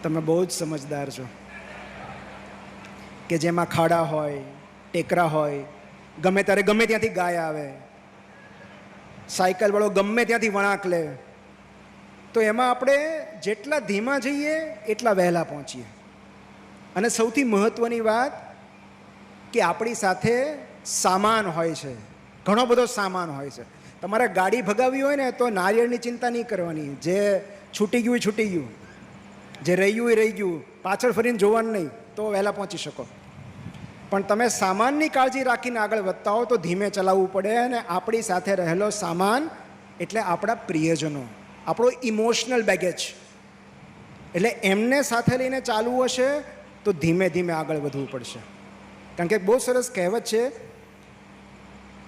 તમે બહુ જ સમજદાર છો કે જેમાં ખાડા હોય, ટેકરા હોય, ગમે ત્યારે ગમે ત્યાંથી ગાય આવે, સાયકલવાળો ગમે ત્યાંથી વળાંક લે, તો એમાં આપણે જેટલા ધીમા જઈએ એટલા વહેલા પહોંચીએ. અને સૌથી મહત્ત્વની વાત કે આપણી સાથે સામાન હોય છે, ઘણો બધો સામાન હોય છે. તમારે ગાડી ભગાવી હોય ને તો નારિયેળની ચિંતા નહીં કરવાની, જે છૂટી ગયું એ છૂટી ગયું, જે રહી ગયું એ રહી ગયું, પાછળ ફરીને જોવાનું નહીં, તો વહેલા પહોંચી શકો. પણ તમે સામાનની કાળજી રાખીને આગળ વધતા હો તો ધીમે ચલાવવું પડે. અને આપણી સાથે રહેલો સામાન એટલે આપણા પ્રિયજનો, આપણો ઇમોશનલ બેગેજ, એટલે એમને સાથે લઈને ચાલવું હશે તો ધીમે ધીમે આગળ વધવું પડશે. કારણ કે બહુ સરસ કહેવત છે,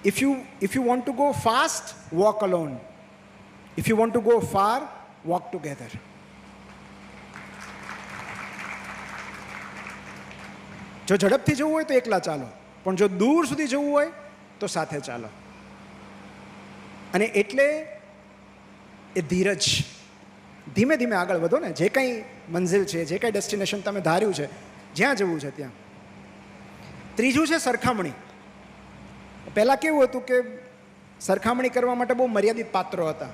if you want to go fast, walk alone. If you want to go far, walk together. જો ઝડપથી જવું હોય તો એકલા ચાલો, પણ જો દૂર સુધી જવું હોય તો સાથે ચાલો. અને એટલે એ ધીરજ, ધીમે ધીમે આગળ વધો ને. જે કંઈ મંઝિલ છે, જે કંઈ ડેસ્ટિનેશન તમે ધાર્યું છે, જ્યાં જવું છે ત્યાં. ત્રીજું છે સરખામણી. પહેલાં કેવું હતું કે સરખામણી કરવા માટે બહુ મર્યાદિત પાત્રો હતા.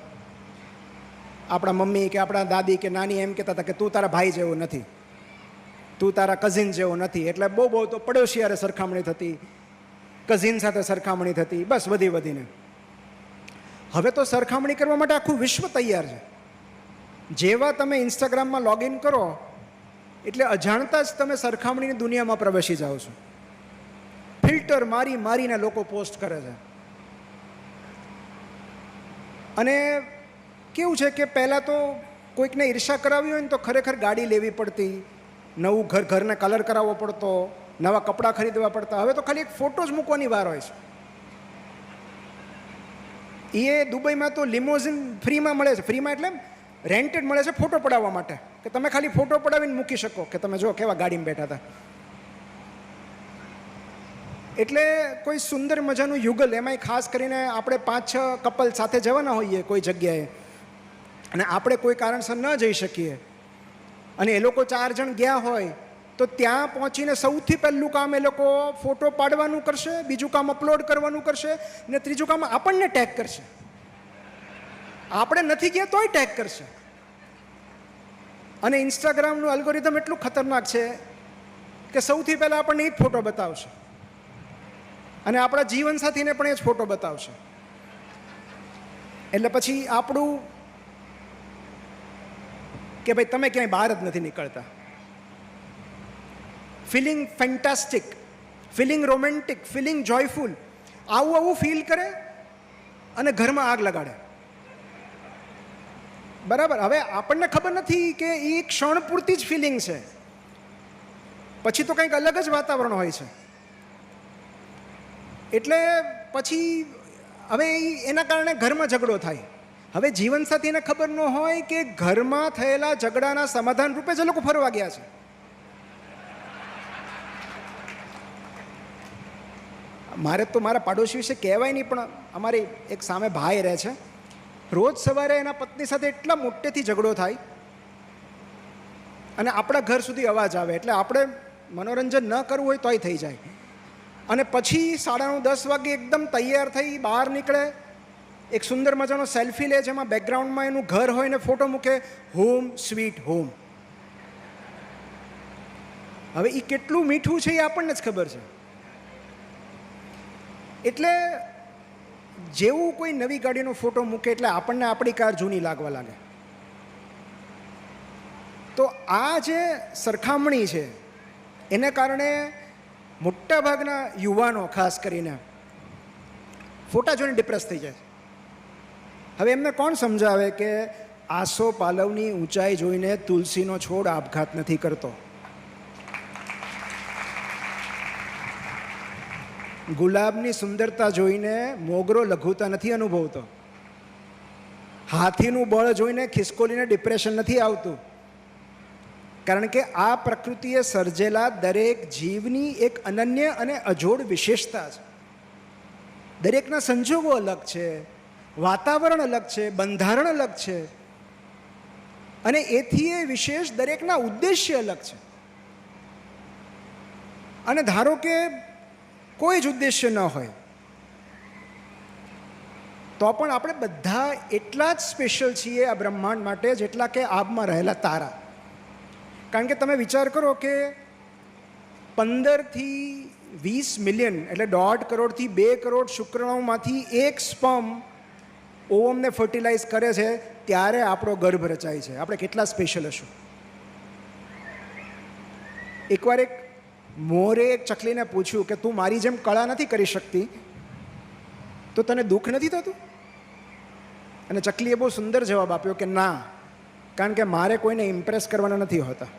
આપણા મમ્મી કે આપણા દાદી કે નાની એમ કહેતા હતા કે તું તારા ભાઈ જેવો નથી, તું તારા કઝિન જેવો નથી. એટલે બહુ બહુ તો પડોશિયારે સરખામણી થતી, કઝિન સાથે સરખામણી થતી, બસ વધી વધીને. હવે તો સરખામણી કરવા માટે આખું વિશ્વ તૈયાર છે. જેવા તમે ઇન્સ્ટાગ્રામમાં લોગિન કરો એટલે અજાણતા જ તમે સરખામણીની દુનિયામાં પ્રવેશી જાઓ છો. ફિલ્ટર મારી મારીને લોકો પોસ્ટ કરે છે. અને કેવું છે કે પહેલાં તો કોઈકને ઈર્ષા કરાવી હોય ને તો ખરેખર ગાડી લેવી પડતી, નવું ઘરને કલર કરાવવો પડતો, નવા કપડાં ખરીદવા પડતા. હવે તો ખાલી એક ફોટો જ મૂકવાની વાર હોય છે. એ દુબઈમાં તો લિમોઝિન ફ્રીમાં મળે છે. ફ્રીમાં એટલે રેન્ટેડ મળે છે ફોટો પડાવવા માટે, કે તમે ખાલી ફોટો પડાવીને મૂકી શકો કે તમે જો કેવા ગાડીમાં બેઠા હતા. એટલે કોઈ સુંદર મજાનું યુગલ, એમાંય ખાસ કરીને આપણે 5-6 કપલ સાથે જવાના હોઈએ કોઈ જગ્યાએ અને આપણે કોઈ કારણસર ન જઈ શકીએ અને એ લોકો 4 જણ ગયા હોય તો ત્યાં પહોંચીને સૌથી પહેલું કામ એ લોકો ફોટો પાડવાનું કરશે, બીજું કામ અપલોડ કરવાનું કરશે ને ત્રીજું કામ આપણને ટેગ કરશે. આપણે નથી ગયા તોય ટેગ કરશે. અને ઇન્સ્ટાગ્રામનું અલ્ગોરિધમ એટલું ખતરનાક છે કે સૌથી પહેલાં આપણને એ જ ફોટો બતાવશે અને આપણા જીવનસાથીને પણ એ જ ફોટો બતાવશે. એટલે પછી આપણું કે ભાઈ તમે ક્યાંય બહાર જ નથી નીકળતા. Feeling fantastic, feeling romantic, feeling joyful, આવું ફીલ કરે અને ઘરમાં આગ લગાડે. બરાબર. હવે આપણને ખબર નથી કે એ ક્ષણ પૂરતી જ ફિલિંગ છે, પછી તો કંઈક અલગ જ વાતાવરણ હોય છે. એટલે પછી હવે એના કારણે ઘરમાં ઝઘડો થાય. હવે જીવનસાથીને ખબર ન હોય કે ઘરમાં થયેલા ઝઘડાના સમાધાન રૂપે જ લોકો ફરવા ગયા છે. મારે તો મારા પાડોશી વિશે કહેવાય નહીં, પણ અમારી એક સામે ભાઈ રહે છે. રોજ સવારે એના પત્ની સાથે એટલા મોટેથી ઝઘડો થાય અને આપણા ઘર સુધી અવાજ આવે, એટલે આપણે મનોરંજન ન કરવું હોય તોય થઈ જાય. અને પછી 9:30-10 વાગે એકદમ તૈયાર થઈ બહાર નીકળે, એક સુંદર મજાનો સેલ્ફી લે જેમાં બેકગ્રાઉન્ડમાં એનું ઘર હોય ને ફોટો મૂકે, હોમ સ્વીટ હોમ. હવે એ કેટલું મીઠું છે એ આપણને જ ખબર છે. એટલે જેવું કોઈ નવી ગાડીનો ફોટો મૂકે એટલે આપણને આપણી કાર જૂની લાગવા લાગે. તો આ જે સરખામણી છે એને કારણે મોટાભાગના યુવાનો ખાસ કરીને ફોટા જોઈને ડિપ્રેસ થઈ જાય. હવે એમને કોણ સમજાવે કે આસો પાલવની ઊંચાઈ જોઈને તુલસીનો છોડ આપઘાત નથી કરતો, ગુલાબની સુંદરતા જોઈને મોગરો લઘુતા નથી અનુભવતો, હાથીનું બળ જોઈને ખિસકોલીને ડિપ્રેશન નથી આવતું. કારણ કે આ પ્રકૃતિએ સર્જેલા દરેક જીવની એક અનન્ય અને અજોડ વિશેષતા છે. દરેકના સંજોગો અલગ છે, વાતાવરણ અલગ છે, બંધારણ અલગ છે. અને એથી એ વિશેષ દરેકના ઉદ્દેશ્ય અલગ છે. અને ધારો કે કોઈ જ ઉદ્દેશ્ય ન હોય તો પણ આપણે બધા એટલા જ સ્પેશિયલ છીએ આ બ્રહ્માંડ માટે જેટલા કે આબમાં રહેલા તારા. કારણ કે તમે વિચાર કરો કે 15 થી 20 મિલિયન એટલે 1.5 કરોડથી 2 કરોડ શુક્રાણુમાંથી એક સ્પર્મ ઓવમને ફર્ટિલાઇઝ કરે છે ત્યારે આપણો ગર્ભ રચાય છે. આપણે કેટલા સ્પેશિયલ હશું. એકવાર એક મોરે એક ચકલીને પૂછ્યું કે તું મારી જેમ કળા નથી કરી શકતી તો તને દુઃખ નથી થતું? અને ચકલીએ બહુ સુંદર જવાબ આપ્યો કે ના, કારણ કે મારે કોઈને ઇમ્પ્રેસ કરવાના નથી હોતા.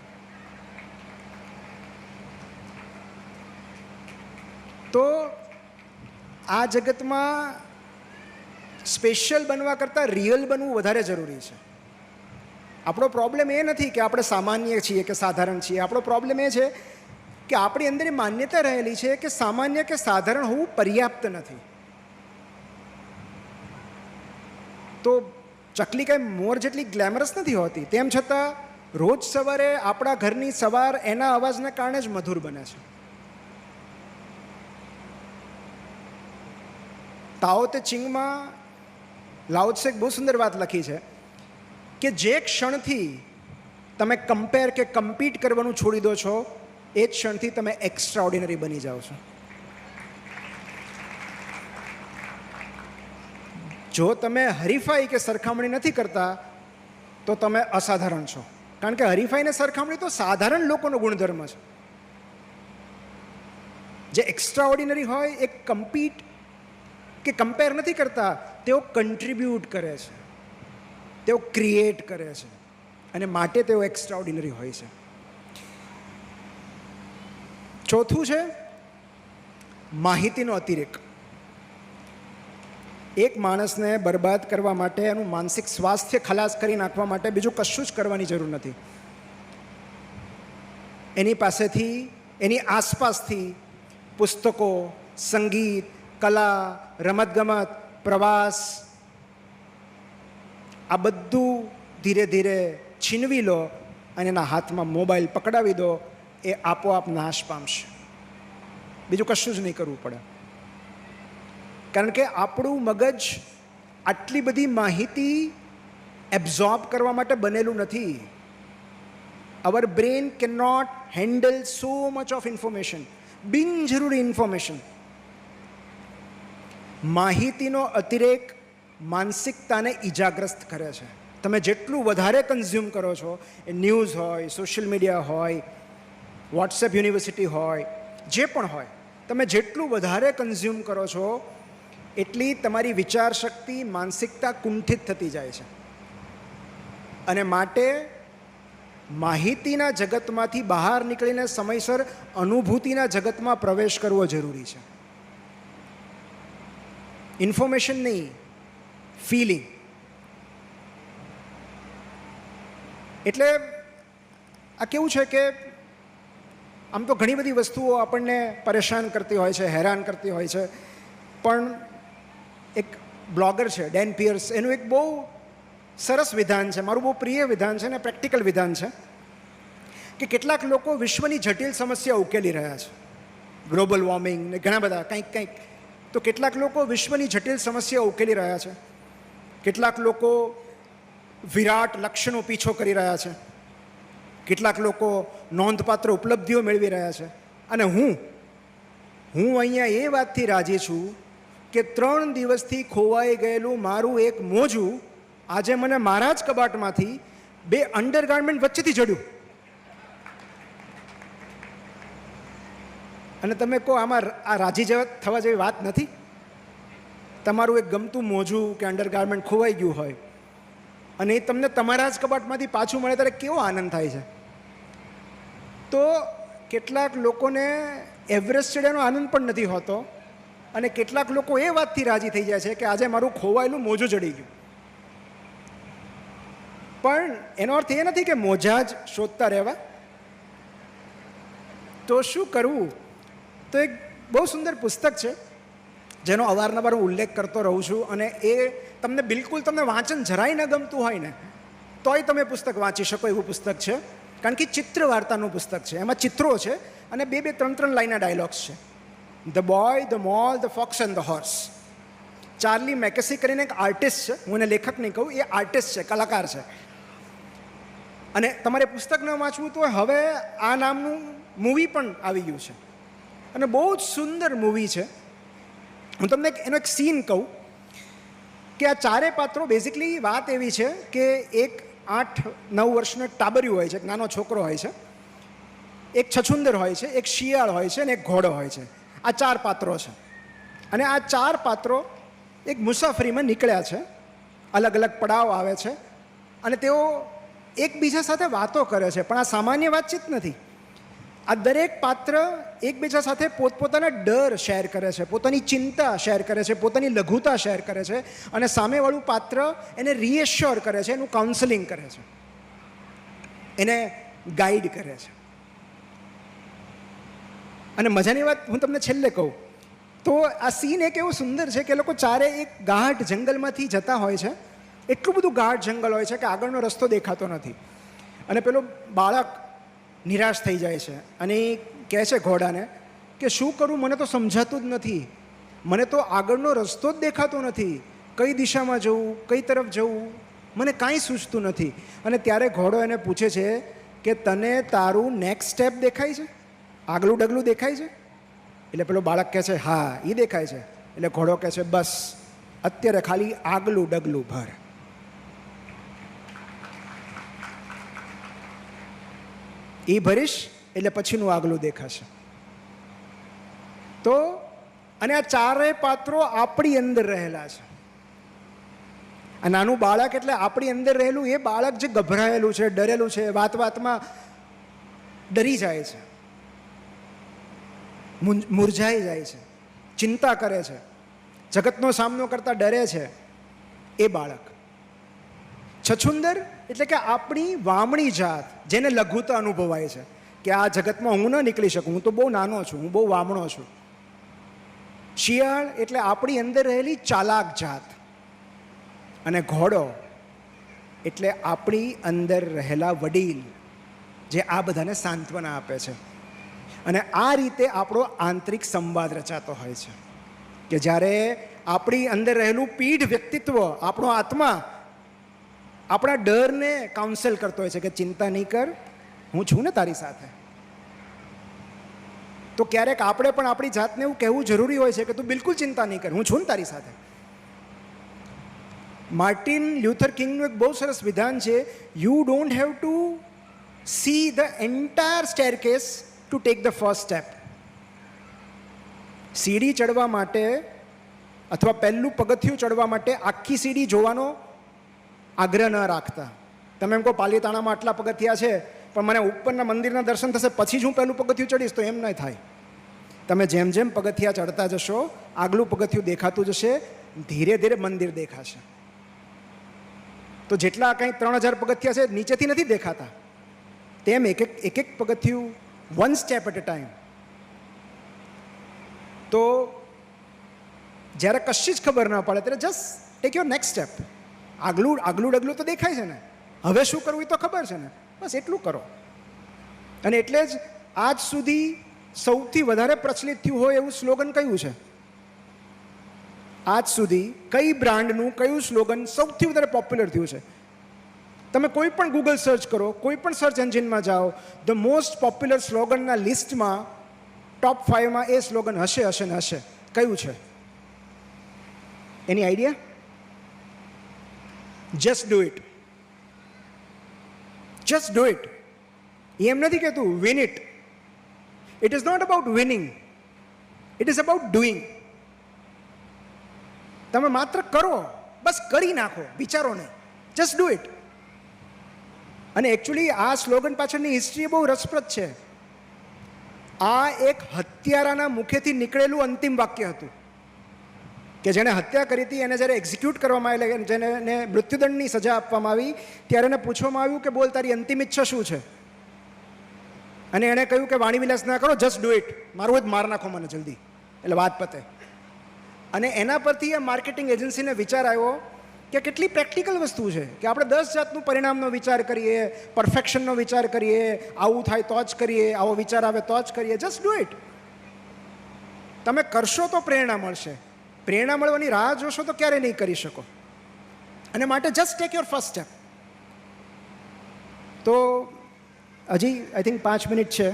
તો આ જગતમાં સ્પેશિયલ બનવા કરતાં રિયલ બનવું વધારે જરૂરી છે. આપણો પ્રોબ્લેમ એ નથી કે આપણે સામાન્ય છીએ કે સાધારણ છીએ. આપણો પ્રોબ્લેમ એ છે કે આપણી અંદર એ માન્યતા રહેલી છે કે સામાન્ય કે સાધારણ હોવું પર્યાપ્ત નથી. તો ચકલી કાંઈ મોર જેટલી ગ્લેમરસ નથી હોતી, તેમ છતાં રોજ સવારે આપણા ઘરની સવાર એના અવાજના કારણે જ મધુર બને છે. તાઓ તે ચિંગમાં લાઓ ત્સે એક બહુ સુંદર વાત લખી છે કે જે ક્ષણથી તમે કમ્પેર કે કમ્પીટ કરવાનું છોડી દો છો એ જ ક્ષણથી તમે એક્સ્ટ્રા ઓર્ડિનરી બની જાઓ છો. જો તમે હરીફાઈ કે સરખામણી નથી કરતા તો તમે અસાધારણ છો. કારણ કે હરીફાઈને સરખામણી તો સાધારણ લોકોનો ગુણધર્મ છે. જે એક્સ્ટ્રા ઓર્ડિનરી હોય એ કમ્પીટ કે કમ્પેર નથી કરતા, તેઓ કન્ટ્રીબ્યુટ કરે છે, તેઓ ક્રિએટ કરે છે અને માટે તેઓ એક્સ્ટ્રા ઓર્ડિનરી હોય છે. ચોથું છે માહિતીનો અતિરેક. એક માણસને બરબાદ કરવા માટે, એનું માનસિક સ્વાસ્થ્ય ખલાસ કરી નાખવા માટે બીજું કશું જ કરવાની જરૂર નથી. એની પાસેથી, એની આસપાસથી પુસ્તકો, સંગીત, કલા, રમતગમત, પ્રવાસ આ બધું ધીરે ધીરે છીનવી લો અને એના હાથમાં મોબાઈલ પકડાવી દો, એ આપોઆપ નાશ પામશે. બીજું કશું જ નહીં કરવું પડે. કારણ કે આપણું મગજ આટલી બધી માહિતી એબ્ઝોર્બ કરવા માટે બનેલું નથી. Our brain can not handle so much of information, બિનજરૂરી ઇન્ફોર્મેશન. માહિતીનો અતિરેક માનસિકતાને ઈજાગ્રસ્ત કરે છે. તમે જેટલું વધારે કન્ઝ્યુમ કરો છો, એ ન્યૂઝ હોય, સોશિયલ મીડિયા હોય, વોટ્સએપ યુનિવર્સિટી હોય, જે પણ હોય, તમે જેટલું વધારે કન્ઝ્યુમ કરો છો એટલી તમારી વિચાર શક્તિ, માનસિકતા કુંઠિત થતી જાય છે. અને માટે માહિતીના જગતમાંથી બહાર નીકળીને સમયસર અનુભૂતિના જગતમાં પ્રવેશ કરવો જરૂરી છે. ઇન્ફોર્મેશન નહીં, ફીલિંગ. એટલે આ કેવું છે કે આમ તો ઘણી બધી વસ્તુઓ આપણને પરેશાન કરતી હોય છે, હેરાન કરતી હોય છે, પણ એક બ્લોગર છે ડેન પિયર્સ, એનું એક બહુ સરસ વિધાન છે, મારું બહુ પ્રિય વિધાન છે ને પ્રેક્ટિકલ વિધાન છે કે કેટલાક લોકો વિશ્વની જટિલ સમસ્યા ઉકેલી રહ્યા છે, ગ્લોબલ વોર્મિંગ ને ઘણા બધા કંઈક. તો કેટલાક લોકો વિશ્વની જટિલ સમસ્યા ઉકેલી રહ્યા છે, કેટલાક લોકો વિરાટ લક્ષ્યનો પીછો કરી રહ્યા છે, કેટલાક લોકો નોંધપાત્ર ઉપલબ્ધિઓ મેળવી રહ્યા છે. અને હું અહીંયા એ વાતથી રાજી છું કે 3 દિવસથી ખોવાઈ ગયેલું મારું એક મોજું આજે મને મારા જ કબાટમાંથી 2 અંડરગાર્મેન્ટ વચ્ચેથી જડ્યું. અને તમે કહો આમાં આ રાજી થવા જેવી વાત નથી? તમારું એક ગમતું મોજું કે અંડરગાર્મેન્ટ ખોવાઈ ગયું હોય અને એ તમને તમારા જ કબાટમાંથી પાછું મળે ત્યારે કેવો આનંદ થાય છે. તો કેટલાક લોકોને એવરેસ્ટ ચડ્યાનો આનંદ પણ નથી હોતો અને કેટલાક લોકો એ વાતથી રાજી થઈ જાય છે કે આજે મારું ખોવાયેલું મોજું ચડી ગયું. પણ એનો અર્થ એ નથી કે મોજા જ શોધતા રહેવા. તો શું કરવું? તો એક બહુ સુંદર પુસ્તક છે જેનો અવારનવાર હું ઉલ્લેખ કરતો રહું છું, અને એ તમને બિલકુલ, તમને વાંચન જરાય ન ગમતું હોય ને તોય તમે પુસ્તક વાંચી શકો એવું પુસ્તક છે, કારણ કે ચિત્ર વાર્તાનું પુસ્તક છે. એમાં ચિત્રો છે અને 2-3 લાઈનના ડાયલોગ્સ છે. The boy, the mole, the fox and the horse. Charlie Mackesy કરીને એક આર્ટિસ્ટ છે, હું એને લેખક નહીં કહું, એ આર્ટિસ્ટ છે, કલાકાર છે. અને તમારે પુસ્તક ન વાંચવું તો હવે આ નામનું મૂવી પણ આવી ગયું છે અને બહુ જ સુંદર મૂવી છે. હું તમને એનો એક સીન કહું કે આ ચારે પાત્રો બેઝિકલી વાત એવી છે કે એક 8-9 વર્ષનો ટાબરિયું હોય છે, એક નાનો છોકરો હોય છે, એક છછુંદર હોય છે, એક શિયાળ હોય છે અને એક ઘોડો હોય છે. આ 4 પાત્રો છે અને આ 4 પાત્રો એક મુસાફરીમાં નીકળ્યા છે. અલગ અલગ પડાવ આવે છે અને તેઓ એકબીજા સાથે વાતો કરે છે, પણ આ સામાન્ય વાતચીત નથી. આ દરેક પાત્ર એકબીજા સાથે પોતપોતાના ડર શેર કરે છે, પોતાની ચિંતા શેર કરે છે, પોતાની લઘુતા શેર કરે છે અને સામેવાળું પાત્ર એને રીએશ્યોર કરે છે, એનું કાઉન્સેલિંગ કરે છે, એને ગાઈડ કરે છે. અને મજાની વાત હું તમને છેલ્લે કહું તો આ સીન એક એવું સુંદર છે કે લોકો ચારે એક ગાઢ જંગલમાંથી જતા હોય છે. એટલું બધું ગાઢ જંગલ હોય છે કે આગળનો રસ્તો દેખાતો નથી અને પેલો બાળક નિરાશ થઈ જાય છે અને એ કહે છે ઘોડાને કે શું કરું, મને તો સમજાતું જ નથી, મને તો આગળનો રસ્તો જ દેખાતો નથી, કઈ દિશામાં જવું, કઈ તરફ જવું, મને કાંઈ સૂચતું નથી. અને ત્યારે ઘોડો એને પૂછે છે કે તને તારું નેક્સ્ટ સ્ટેપ દેખાય છે, આગલું ડગલું દેખાય છે? એટલે પેલો બાળક કહે છે હા એ દેખાય છે. એટલે ઘોડો કહે છે બસ અત્યારે ખાલી આગલું ડગલું ભર. એ ભરીશ એટલે પછીનું આગલું દેખાશે. તો અને આ ચારેય પાત્રો આપણી અંદર રહેલા છે. આ નાનું બાળક એટલે આપણી અંદર રહેલું એ બાળક જે ગભરાયેલું છે, ડરેલું છે, વાત વાતમાં ડરી જાય છે, મૂરઝાઈ જાય છે, ચિંતા કરે છે, જગતનો સામનો કરતા ડરે છે, એ બાળક. છછુંદર એટલે કે આપણી વામણી જાત, જેને લઘુતા અનુભવાય છે કે આ જગતમાં હું ન નીકળી શકું, હું તો બહુ નાનો છું, હું બહુ વામણો છું. શિયાળ એટલે આપણી અંદર રહેલી ચાલાક જાત અને ઘોડો એટલે આપણી અંદર રહેલા વડીલ, જે આ બધાને સાંત્વના આપે છે. અને આ રીતે આપણો આંતરિક સંવાદ રચાતો હોય છે કે જ્યારે આપણી અંદર રહેલું પીઢ વ્યક્તિત્વ, આપણો આત્મા આપણા ડરને કાઉન્સેલ કરતો હોય છે કે ચિંતા નહીં કર, હું છું ને તારી સાથે. તો ક્યારેક આપણે પણ આપણી જાતને એવું કહેવું જરૂરી હોય છે કે તું બિલકુલ ચિંતા નહીં કર, હું છું ને તારી સાથે. માર્ટિન લ્યુથર કિંગનું એક બહુ સરસ વિધાન છે, you don't have to see the entire staircase to take the first step. સીડી ચડવા માટે અથવા પહેલું પગથિયું ચડવા માટે આખી સીડી જોવાનો આગ્રહ ન રાખતા. તમે એમ કહો પાલીતાણામાં આટલા પગથિયા છે પણ મને ઉપરના મંદિરના દર્શન થશે પછી જ હું પહેલું પગથિયું ચડીશ, તો એમ નહીં થાય. તમે જેમ જેમ પગથિયા ચડતા જશો આગલું પગથિયું દેખાતું જશે, ધીરે ધીરે મંદિર દેખાશે. તો જેટલા કંઈ 3000 પગથિયા છે નીચેથી નથી દેખાતા, તેમ એક એક પગથિયું, one step at a time. તો જ્યારે કશી જ ખબર ન પડે ત્યારે just take your next step. આગલું ડગલું તો દેખાય છે ને, હવે શું કરવું એ તો ખબર છે ને, બસ એટલું કરો. અને એટલે જ આજ સુધી સૌથી વધારે પ્રચલિત થયું હોય એવું સ્લોગન કયું છે? આજ સુધી કઈ બ્રાન્ડનું કયું સ્લોગન સૌથી વધારે પોપ્યુલર થયું છે? તમે કોઈ પણ ગૂગલ સર્ચ કરો, કોઈ પણ સર્ચ એન્જિનમાં જાઓ, ધ મોસ્ટ પોપ્યુલર સ્લોગનના લિસ્ટમાં ટોપ 5માં એ સ્લોગન હશે હશે ને હશે. કયું છે? Any idea? Just do it. Just do it. એમ નથી કહેતું win it. It is not about winning, it is about doing. તમે માત્ર કરો, બસ કરી નાખો, વિચારો નહીં, જસ્ટ ડુ ઇટ. અને એકચ્યુઅલી આ સ્લોગન પાછળની હિસ્ટ્રી બહુ રસપ્રદ છે. આ એક હત્યારાના મુખેથી નીકળેલું અંતિમ વાક્ય હતું કે જેણે હત્યા કરી હતી એને જ્યારે એક્ઝિક્યુટ કરવામાં આવેલા, જેને મૃત્યુદંડની સજા આપવામાં આવી, ત્યારે એને પૂછવામાં આવ્યું કે બોલ તારી અંતિમ ઈચ્છા શું છે? અને એણે કહ્યું કે વાણીવિલાસ ના કરો, જસ્ટ ડુ ઇટ, મારું જ માર નાખો મને જલ્દી, એટલે વાત પતે. અને એના પરથી એ માર્કેટિંગ એજન્સીને વિચાર આવ્યો કે કેટલી પ્રેક્ટિકલ વસ્તુ છે કે આપણે 10 જાતનું પરિણામનો વિચાર કરીએ, પરફેક્શનનો વિચાર કરીએ, આવું થાય તો જ કરીએ, આવો વિચાર આવે તો જ કરીએ. Just do it. તમે કરશો તો પ્રેરણા મળશે. પ્રેરણા મળવાની રાહ જોશો તો ક્યારે નહીં કરી શકો. અને માટે just take your first step. તો હજી આઈ થિંક 5 મિનિટ છે.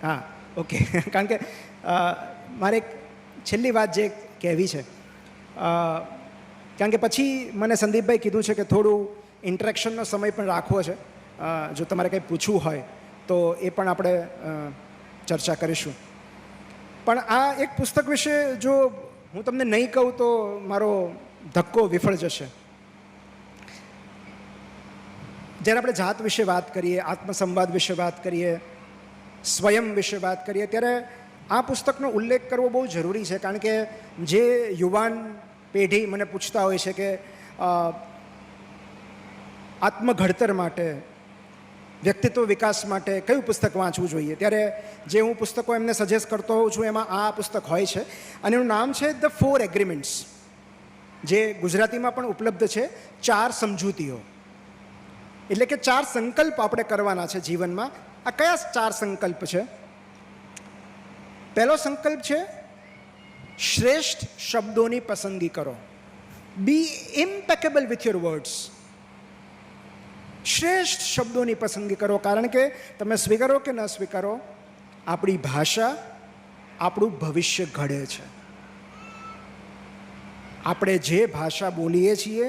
હા, ઓકે. કારણ કે મારે એક છેલ્લી વાત જે કહેવી છે, કારણ કે પછી મને સંદીપભાઈ કીધું છે કે થોડું ઇન્ટરેક્શનનો સમય પણ રાખવો છે. જો તમારે કંઈ પૂછવું હોય તો એ પણ આપણે ચર્ચા કરીશું. પણ આ એક પુસ્તક વિશે જો હું તમને નહીં કહું તો મારો ધક્કો વિફળ જશે. જ્યારે આપણે જાત વિશે વાત કરીએ, આત્મસંવાદ વિશે વાત કરીએ, સ્વયં વિશે વાત કરીએ, ત્યારે આ પુસ્તકનો ઉલ્લેખ કરવો બહુ જરૂરી છે. કારણ કે જે યુવાન પેઢી મને પૂછતા હોય છે કે આત્મઘડતર માટે, વ્યક્તિત્વ વિકાસ માટે કયું પુસ્તક વાંચવું જોઈએ, ત્યારે જે હું પુસ્તકો એમને સજેસ્ટ કરતો હોઉં છું એમાં આ પુસ્તક હોય છે. અને એનું નામ છે ધ 4 એગ્રીમેન્ટ્સ, જે ગુજરાતીમાં પણ ઉપલબ્ધ છે, 4 સમજૂતીઓ. એટલે કે 4 સંકલ્પ આપણે કરવાના છે જીવનમાં. આ કયા 4 સંકલ્પ છે? પહેલો સંકલ્પ છે શ્રેષ્ઠ શબ્દોની પસંદગી કરો. બી ઇમ્પેકેબલ વિથ યોર વર્ડ્સ. શ્રેષ્ઠ શબ્દોની પસંદગી કરો. કારણ કે તમે સ્વીકારો કે ન સ્વીકારો, આપણી ભાષા આપણું ભવિષ્ય ઘડે છે. આપણે જે ભાષા બોલીએ છીએ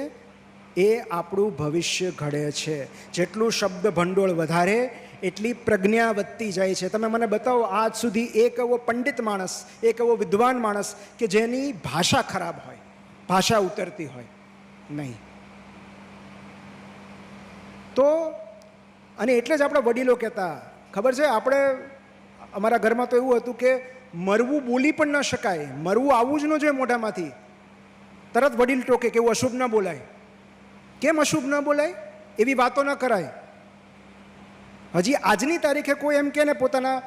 એ આપણું ભવિષ્ય ઘડે છે. જેટલું શબ્દ ભંડોળ વધારે એટલી પ્રજ્ઞા વધતી જાય છે. તમે મને બતાવો આજ સુધી એક એવો પંડિત માણસ, એક એવો વિદ્વાન માણસ કે જેની ભાષા ખરાબ હોય, ભાષા ઉતરતી હોય? નહીં. તો અને એટલે જ આપણા વડીલો કહેતા, ખબર છે, આપણે અમારા ઘરમાં તો એવું હતું કે મરવું બોલી પણ ન શકાય, મરવું આવવું જ ન જોઈએ મોઢામાંથી. તરત વડીલ ટોકે કે એવું અશુભ ન બોલાય. કેમ અશુભ ન બોલાય? એવી વાતો ન કરાય. હજી આજની તારીખે કોઈ એમ કે ને પોતાના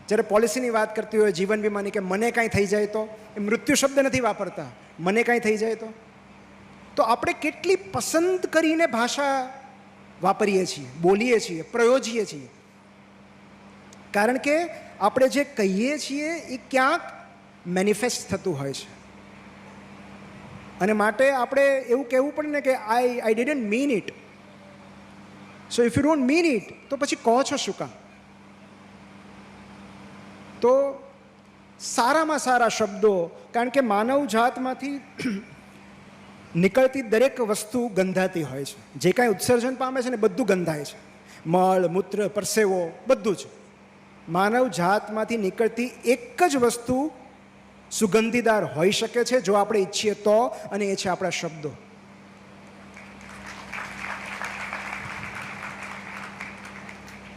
જ્યારે પોલિસીની વાત કરતી હોય, જીવન વીમાની, કે મને કાંઈ થઈ જાય તો, એ મૃત્યુ શબ્દ નથી વાપરતા, મને કાંઈ થઈ જાય તો આપણે કેટલી પસંદ કરીને ભાષા વાપરીએ છીએ, બોલીએ છીએ, પ્રયોજીએ છીએ. કારણ કે આપણે જે કહીએ છીએ એ ક્યાંક મેનિફેસ્ટ થતું હોય છે. અને માટે આપણે એવું કહેવું પડે ને કે આઈ didn't mean it. So if you don't mean it તો પછી કહો છો શું કામ? તો સારામાં સારા શબ્દો, કારણ કે માનવ જાતમાંથી નીકળતી દરેક વસ્તુ ગંધાતી હોય છે. જે કાંઈ ઉત્સર્જન પામે છે ને બધું ગંધાય છે. મળ, મૂત્ર, પરસેવો બધું જ. માનવ જાતમાંથી નીકળતી એક જ વસ્તુ સુગંધીદાર હોઈ શકે છે જો આપણે ઈચ્છીએ તો, અને એ છે આપણા શબ્દો.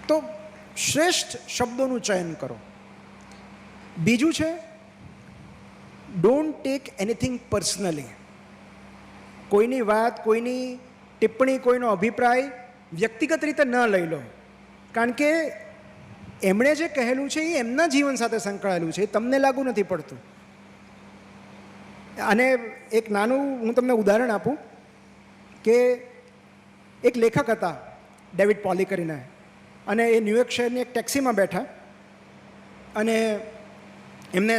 તો શ્રેષ્ઠ શબ્દોનું ચયન કરો. બીજું છે ડોન્ટ ટેક એનીથિંગ પર્સનલી. કોઈની વાત, કોઈની ટિપ્પણી, કોઈનો અભિપ્રાય વ્યક્તિગત રીતે ન લઈ લો. કારણ કે એમણે જે કહેલું છે એ એમના જીવન સાથે સંકળાયેલું છે, એ તમને લાગુ નથી પડતું. અને એક નાનું હું તમને ઉદાહરણ આપું કે એક લેખક હતા ડેવિડ પોલી કરીને, અને એ ન્યૂયોર્ક શહેરની એક ટેક્સીમાં બેઠા, અને એમને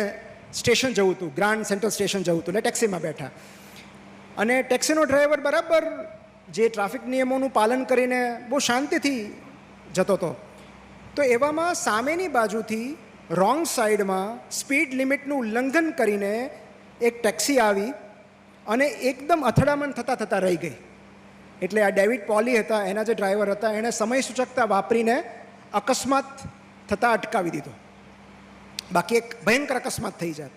સ્ટેશન જવું હતું, ગ્રાન્ડ સેન્ટ્રલ સ્ટેશન જવું હતું, એટલે ટેક્સીમાં બેઠા. અને ટેક્સીનો ડ્રાઈવર બરાબર જે ટ્રાફિક નિયમોનું પાલન કરીને બહુ શાંતિથી જતો હતો. તો એવામાં સામેની બાજુથી રોંગ સાઈડમાં સ્પીડ લિમિટનું ઉલ્લંઘન કરીને એક ટેક્સી આવી અને એકદમ અથડામણ થતાં થતાં રહી ગઈ. એટલે આ ડેવિડ પોલી હતા, એના જે ડ્રાઈવર હતા, એણે સમય સૂચકતા વાપરીને અકસ્માત થતાં અટકાવી દીધો. બાકી એક ભયંકર અકસ્માત થઈ જાય.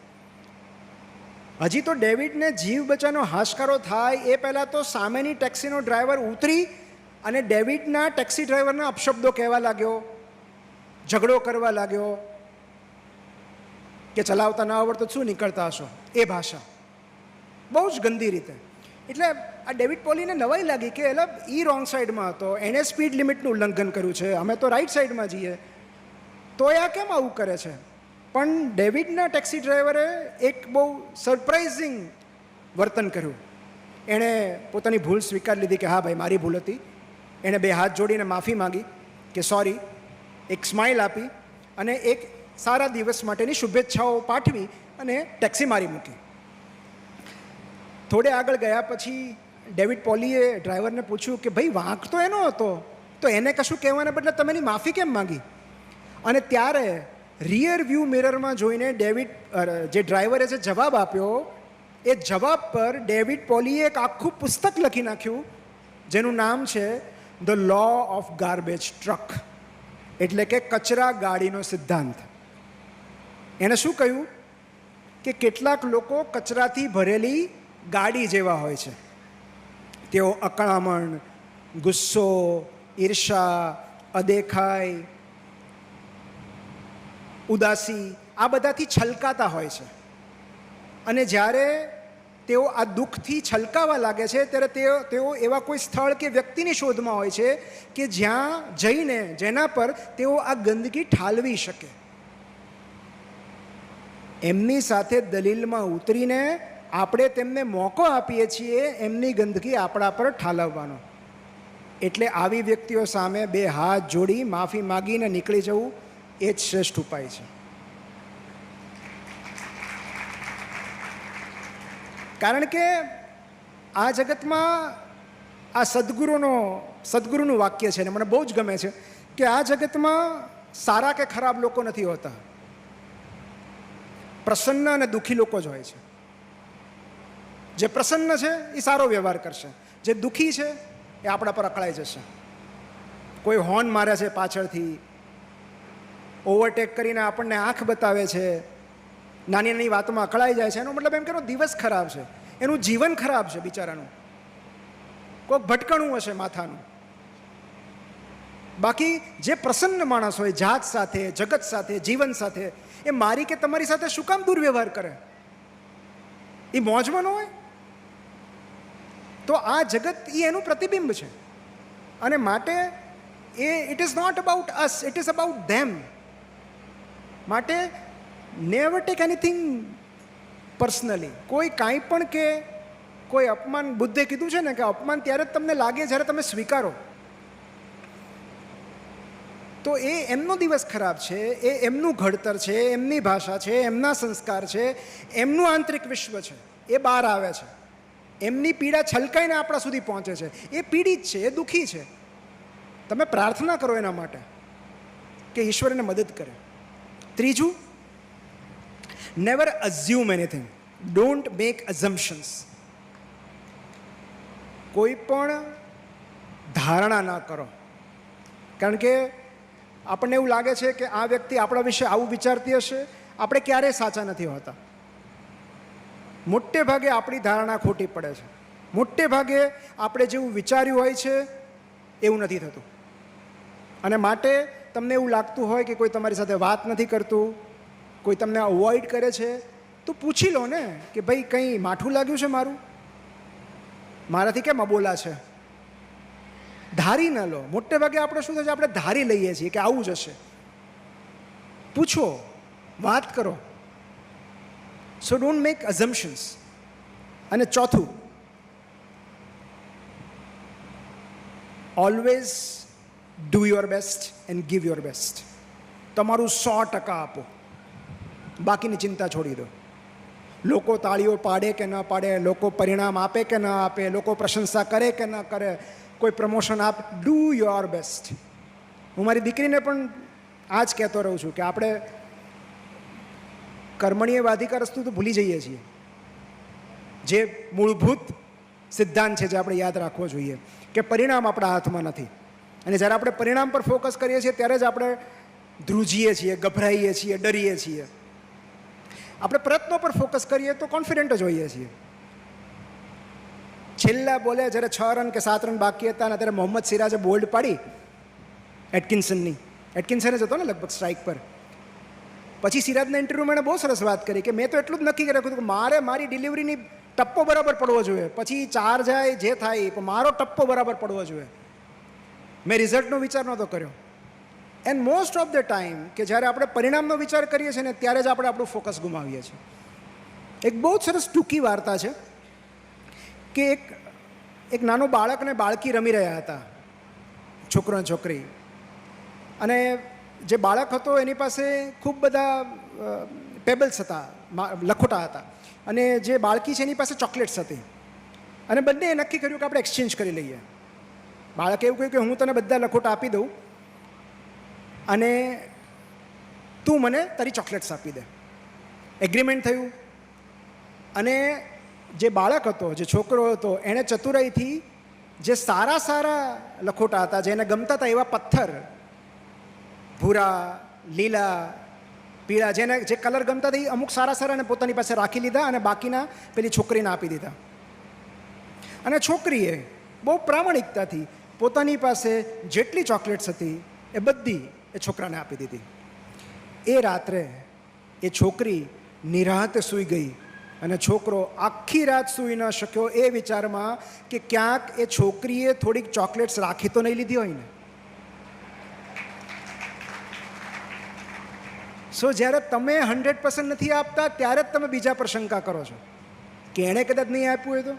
હજી તો ડેવિડને જીવ બચાવનો હાશકારો થાય એ પહેલાં તો સામેની ટેક્સીનો ડ્રાઈવર ઉતરી અને ડેવિડના ટેક્સી ડ્રાઈવરના અપશબ્દો કહેવા લાગ્યો, ઝઘડો કરવા લાગ્યો કે ચલાવતા ન આવડતો શું નીકળતા હશો, એ ભાષા બહુ જ ગંદી રીતે. એટલે આ ડેવિડ પોલીને નવાઈ લાગી કે એટલે એ રોંગ સાઈડમાં હતો, એણે સ્પીડ લિમિટનું ઉલ્લંઘન કર્યું છે, અમે તો રાઈટ સાઈડમાં જઈએ, તો એ આ કેમ આવું કરે છે? પણ ડેવિડના ટેક્સી ડ્રાઈવરે એક બહુ સરપ્રાઇઝિંગ વર્તન કર્યું. એણે પોતાની ભૂલ સ્વીકારી લીધી કે હા ભાઈ મારી ભૂલ હતી. એણે 2 હાથ જોડીને માફી માગી કે સોરી, એક સ્માઇલ આપી અને એક સારા દિવસ માટેની શુભેચ્છાઓ પાઠવી અને ટેક્સી મારી મૂકી. થોડે આગળ ગયા પછી ડેવિડ પોલીએ ડ્રાઈવરને પૂછ્યું કે ભાઈ વાંક તો એનો હતો, તો એને કશું કહેવાને બદલે તમે એની માફી કેમ માંગી? અને ત્યારે રિયર વ્યૂ મિરરમાં જોઈને જે ડ્રાઈવરે જે જવાબ આપ્યો, એ જવાબ પર ડેવિડ પોલીએ એક આખું પુસ્તક લખી નાખ્યું જેનું નામ છે the law of garbage truck, એટલે કે કચરા ગાડીનો સિદ્ધાંત. એણે શું કહ્યું કે કેટલાક લોકો કચરાથી ભરેલી ગાડી જેવા હોય છે. તેઓ અકળામણ, ગુસ્સો, ઈર્ષા, અદેખાઈ, ઉદાસી આ બધાથી છલકાતા હોય છે. અને જ્યારે તેઓ આ દુઃખથી છલકાવા લાગે છે ત્યારે તેઓ એવા કોઈ સ્થળ કે વ્યક્તિની શોધમાં હોય છે કે જ્યાં જઈને જેના પર તેઓ આ ગંદકી ઠાલવી શકે. એમની સાથે દલીલમાં ઉતરીને આપણે તેમને મોકો આપીએ છીએ એમની ગંદકી આપણા પર ઠાલવવાનો. એટલે આવી વ્યક્તિઓ સામે 2 હાથ જોડી માફી માગીને નીકળી જવું એ જ શ્રેષ્ઠ ઉપાય છે. કારણ કે આ જગતમાં આ સદગુરુનું વાક્ય છે ને મને બહુ જ ગમે છે કે આ જગતમાં સારા કે ખરાબ લોકો નથી હોતા, પ્રસન્ન અને દુઃખી લોકો જ હોય છે. જે પ્રસન્ન છે એ સારો વ્યવહાર કરશે, જે દુઃખી છે એ આપણા પર અકળાઈ જશે. કોઈ હોર્ન મારે છે પાછળથી, ઓવરટેક કરીને આપણને આંખ બતાવે છે, નાની નાની વાતમાં અકળાઈ જાય છે, એનો મતલબ એમ કે એનો દિવસ ખરાબ છે, એનું જીવન ખરાબ છે બિચારાનું, કોઈક ભટકણું હશે માથાનું. બાકી જે પ્રસન્ન માણસ હોય જાત સાથે, જગત સાથે, જીવન સાથે, એ મારી કે તમારી સાથે શું કામ દુર્વ્યવહાર કરે? એ મોજમાં ન હોય? તો આ જગત એ એનું પ્રતિબિંબ છે. અને માટે it is not about us, it is about them. માટે નેવર ટેક એનીથિંગ પર્સનલી. કોઈ કાંઈ પણ કે કોઈ અપમાન, બુદ્ધે કીધું છે ને કે અપમાન ત્યારે જ તમને લાગે જ્યારે તમે સ્વીકારો. તો એ એમનો દિવસ ખરાબ છે, એ એમનું ઘડતર છે, એમની ભાષા છે, એમના સંસ્કાર છે, એમનું આંતરિક વિશ્વ છે, એ બહાર આવે છે. એમની પીડા છલકાઈને આપણા સુધી પહોંચે છે. એ પીડિત છે, એ દુઃખી છે. તમે પ્રાર્થના કરો એના માટે કે ઈશ્વર એને મદદ કરે. ત્રીજું, never assume anything, don't make અઝમ્પશન્સ. કોઈ પણ ધારણા ના કરો. કારણ કે આપણને એવું લાગે છે કે આ વ્યક્તિ આપણા વિશે આવું વિચારતી હશે, આપણે ક્યારેય સાચા નથી હોતા. મોટે ભાગે આપણી ધારણા ખોટી પડે છે. મોટે ભાગે આપણે જેવું વિચાર્યું હોય છે એવું નથી થતું. અને માટે તમને એવું લાગતું હોય કે કોઈ તમારી સાથે વાત નથી કરતું, કોઈ તમને અવોઇડ કરે છે, તો પૂછી લો ને કે ભાઈ કંઈ માઠું લાગ્યું છે મારું, મારાથી કેમ અબોલા છે? ધારી ન લો. મોટે ભાગે આપણે શું થશે, આપણે ધારી લઈએ છીએ કે આવું જ હશે. પૂછો, વાત કરો. સો ડોન્ટ મેક અઝમ્પશન્સ. અને ચોથું, always do your best and give your best. તમારું 100% આપો, બાકીની ચિંતા છોડી દો. લોકો તાળીઓ પાડે કે ન પાડે, લોકો પરિણામ આપે કે ન આપે, લોકો પ્રશંસા કરે કે ન કરે, કોઈ પ્રમોશન આપે, ડુ યોર બેસ્ટ. હું મારી દીકરીને પણ આ જ કહેતો રહું છું કે આપણે કર્મણીય વાધિકારસ્તુ તો ભૂલી જઈએ છીએ. જે મૂળભૂત સિદ્ધાંત છે જે આપણે યાદ રાખવો જોઈએ કે પરિણામ આપણા હાથમાં નથી. અને જ્યારે આપણે પરિણામ પર ફોકસ કરીએ છીએ ત્યારે જ આપણે ધ્રુજીએ છીએ, ગભરાઈએ છીએ, ડરીએ છીએ. આપણે પ્રયત્નો પર ફોકસ કરીએ તો કોન્ફિડન્ટ જ હોઈએ છીએ. છેલ્લા બોલે જ્યારે 6 રન કે 7 રન બાકી હતા ને ત્યારે મોહમ્મદ સિરાજે બોલ્ડ પાડી એટકિન્સનની. એટકિન્સને જ હતો ને લગભગ સ્ટ્રાઇક પર. પછી સિરાજના ઇન્ટરવ્યૂમાં એણે બહુ સરસ વાત કરી કે મેં તો એટલું જ નક્કી કરી રાખ્યું કે મારે મારી ડિલિવરીની ટપ્પો બરાબર પડવો જોઈએ, પછી 4 જાય જે થાય પણ મારો ટપ્પો બરાબર પડવો જોઈએ. મેં રિઝલ્ટનો વિચાર નહોતો કર્યો. And most of the time કે જ્યારે આપણે પરિણામનો વિચાર કરીએ છીએ ને ત્યારે જ આપણે આપણું ફોકસ ગુમાવીએ છીએ. એક બહુ જ સરસ ટૂંકી વાર્તા છે કે એક નાનું બાળક અને બાળકી રમી રહ્યા હતા, છોકરો અને છોકરી. અને જે બાળક હતો એની પાસે ખૂબ બધા પેબલ્સ હતા, લખોટા હતા, અને જે બાળકી છે એની પાસે ચોકલેટ્સ હતી. અને બંને નક્કી કર્યું કે આપણે એક્સચેન્જ કરી લઈએ. બાળકે એવું કહ્યું કે હું તને બધા લખોટા આપી દઉં અને તું મને તારી ચોકલેટ્સ આપી દે. એગ્રીમેન્ટ થયું. અને જે બાળક હતો, જે છોકરો હતો, એણે ચતુરાઈથી જે સારા સારા લખોટા હતા, જે એને ગમતા હતા એવા પથ્થર, ભૂરા, લીલા, પીળા, જે કલર ગમતા હતા એ અમુક સારા સારા પોતાની પાસે રાખી લીધા અને બાકીના પેલી છોકરીને આપી દીધા. અને છોકરીએ બહુ પ્રામાણિકતાથી પોતાની પાસે જેટલી ચોકલેટ્સ હતી એ બધી એ છોકરાને આપી દીધી. એ રાત્રે એ છોકરી નિરાંતે સૂઈ ગઈ અને છોકરો આખી રાત સૂઈ ન શક્યો એ વિચારમાં કે ક્યાંક એ છોકરીએ થોડીક ચોકલેટ્સ રાખી તો નહીં લીધી હોય ને. સો જ્યારે તમે 100% નથી આપતા ત્યારે જ તમે બીજા પર શંકા કરો છો કે એણે કદાચ નહીં આપ્યું હોય તો.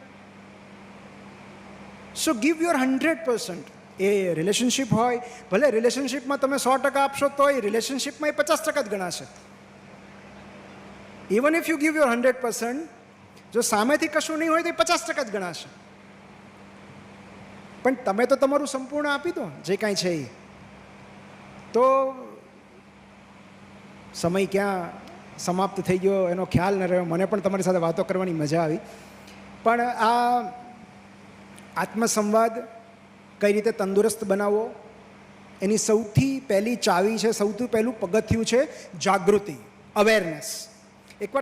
સો ગીવ યોર 100%. એ રિલેશનશિપ હોય, ભલે રિલેશનશિપમાં તમે 100% આપશો તોય રિલેશનશિપમાં એ 50% જ ગણાશે. Even if you give your 100%, જો સામેથી કશું નહીં હોય તો એ 50% જ ગણાશે. પણ તમે તો તમારું સંપૂર્ણ આપી દો જે કાંઈ છે એ. તો સમય ક્યાં સમાપ્ત થઈ ગયો એનો ખ્યાલ ન રહ્યો. મને પણ તમારી સાથે વાતો કરવાની મજા આવી. પણ આ આત્મસંવાદ કઈ રીતે તંદુરસ્ત બનાવવો, એની સૌથી પહેલી ચાવી છે, સૌથી પહેલું પગથિયું છે જાગૃતિ, અવેરનેસ. એકવાર